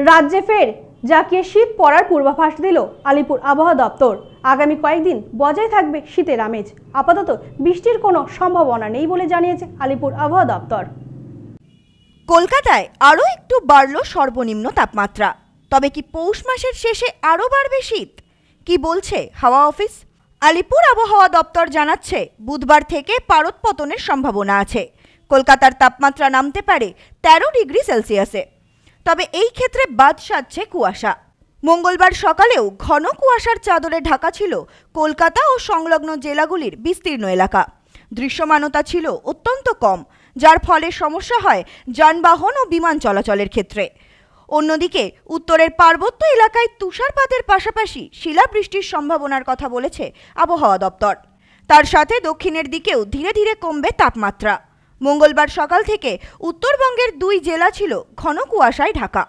রাজ্যে ফের জাঁকিয়ে শীত পড়ার পূর্বাভাস দিল আলিপুর আবহাওয়া দপ্তর। আগামী কয়েকদিন বজায় থাকবে শীতের আমেজ। আপাতত বৃষ্টির কোনো সম্ভাবনা নেই বলে জানিয়েছে আলিপুর আবহাওয়া দপ্তর। কলকাতায় আরও একটু বাড়ল সর্বনিম্ন তাপমাত্রা। তবে কি পৌষ মাসের শেষে আরও বাড়বে শীত? কি বলছে হাওয়া অফিস? আলিপুর আবহাওয়া দপ্তর জানাচ্ছে, বুধবার থেকে পারদ পতনের সম্ভাবনা আছে। কলকাতার তাপমাত্রা নামতে পারে 13 ডিগ্রি সেলসিয়াসে। তবে এই ক্ষেত্রে বাদ সাধছে কুয়াশা। মঙ্গলবার সকালেও ঘন কুয়াশার চাদরে ঢাকা ছিল কলকাতা ও সংলগ্ন জেলাগুলির বিস্তীর্ণ এলাকা। দৃশ্যমানতা ছিল অত্যন্ত কম, যার ফলে সমস্যা হয় যানবাহন ও বিমান চলাচলের ক্ষেত্রে। অন্যদিকে উত্তরের পার্বত্য এলাকায় তুষারপাতের পাশাপাশি শিলাবৃষ্টির সম্ভাবনার কথা বলেছে আবহাওয়া দপ্তর। তার সাথে দক্ষিণের দিকেও ধীরে ধীরে কমবে তাপমাত্রা। মঙ্গলবার সকাল থেকে উত্তরবঙ্গের 2 জেলা ছিল ঘন কুয়াশায় ঢাকা।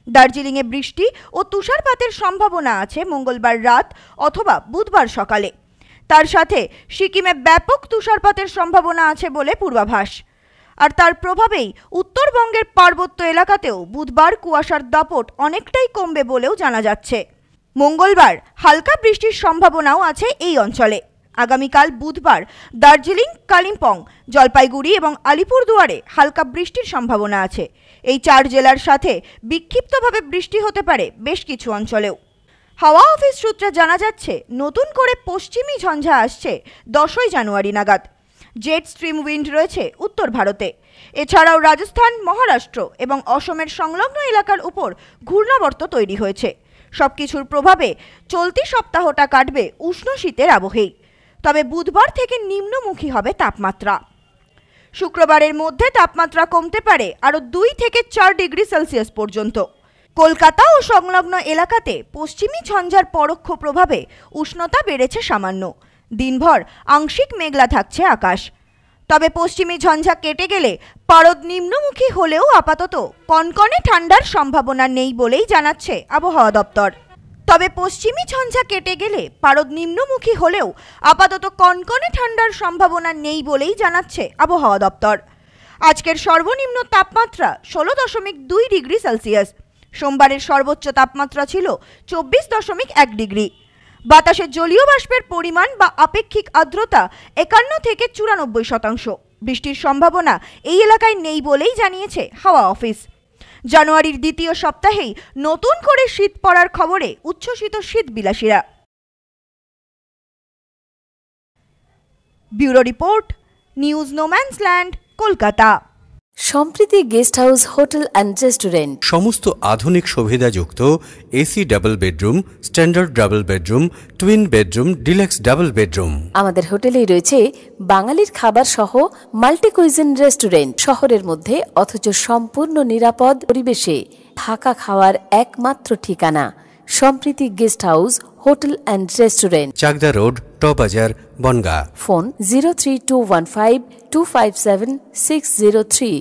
দার্জিলিংয়ে বৃষ্টি ও তুষারপাতের সম্ভাবনা আছে মঙ্গলবার রাত অথবা বুধবার সকালে। তার সাথে সিকিমে ব্যাপক তুষারপাতের সম্ভাবনা আছে বলে পূর্বাভাস। আর তার প্রভাবেই উত্তরবঙ্গের পার্বত্য এলাকাতেও বুধবার কুয়াশার দাপট অনেকটাই কমবে বলেও জানা যাচ্ছে। মঙ্গলবার হালকা বৃষ্টির সম্ভাবনাও আছে এই অঞ্চলে। আগামীকাল বুধবার দার্জিলিং, কালিম্পং, জলপাইগুড়ি এবং আলিপুরদুয়ারে হালকা বৃষ্টির সম্ভাবনা আছে। এই 4 জেলার সাথে বিক্ষিপ্তভাবে বৃষ্টি হতে পারে বেশ কিছু অঞ্চলেও। হাওয়া অফিস সূত্রে জানা যাচ্ছে, নতুন করে পশ্চিমী ঝঞ্ঝা আসছে 10ই জানুয়ারি নাগাদ। জেট স্ট্রিম উইন্ড রয়েছে উত্তর ভারতে। এছাড়াও রাজস্থান, মহারাষ্ট্র এবং অসমের সংলগ্ন এলাকার উপর ঘূর্ণাবর্ত তৈরি হয়েছে। সবকিছুর প্রভাবে চলতি সপ্তাহটা কাটবে উষ্ণ শীতের আবহেই। তবে বুধবার থেকে নিম্নমুখী হবে তাপমাত্রা। শুক্রবারের মধ্যে তাপমাত্রা কমতে পারে আরও 2 থেকে 4 ডিগ্রি সেলসিয়াস পর্যন্ত। কলকাতা ও সংলগ্ন এলাকাতে পশ্চিমী ঝঞ্ঝার পরোক্ষ প্রভাবে উষ্ণতা বেড়েছে সামান্য। দিনভর আংশিক মেঘলা থাকছে আকাশ। তবে পশ্চিমী ঝঞ্ঝা কেটে গেলে পারদ নিম্নমুখী হলেও আপাতত কনকনে ঠান্ডার সম্ভাবনা নেই বলেই জানাচ্ছে আবহাওয়া দপ্তর। তবে পশ্চিমী ঝঞ্ঝা কেটে গেলে পারদ নিম্নমুখী হলেও আপাতত কনকনে ঠান্ডার সম্ভাবনা নেই বলেই জানাচ্ছে আবহাওয়া দপ্তর। আজকের সর্বনিম্ন তাপমাত্রা 16.2 ডিগ্রি সেলসিয়াস। সোমবারের সর্বোচ্চ তাপমাত্রা ছিল 24.1 ডিগ্রি। বাতাসে জলীয় বাষ্পের পরিমাণ বা আপেক্ষিক আর্দ্রতা 51 থেকে 94%। বৃষ্টির সম্ভাবনা এই এলাকায় নেই বলেই জানিয়েছে হাওয়া অফিস। জানুয়ারির দ্বিতীয় সপ্তাহেই নতুন করে শীত পড়ার খবরে উচ্ছ্বসিত শীতবিলাসীরা। Bureau report, news no man's land, Kolkata. Sampriti guest house, hotel and restaurant. সমস্ত আধুনিক সুবিধাযুক্ত AC double bedroom, standard double bedroom, twin bedroom, deluxe double bedroom. আমাদের হোটেলেই রয়েছে বাঙালির খাবার সহ মাল্টি কুইজিন রেস্টুরেন্ট। শহরের মধ্যে অথচ সম্পূর্ণ নিরাপদ পরিবেশে থাকা খাওয়ার একমাত্র ঠিকানা Sampriti guest house, hotel and restaurant, Chakdah road, টবাজার, বনগাঁ। ফোন 03215257603।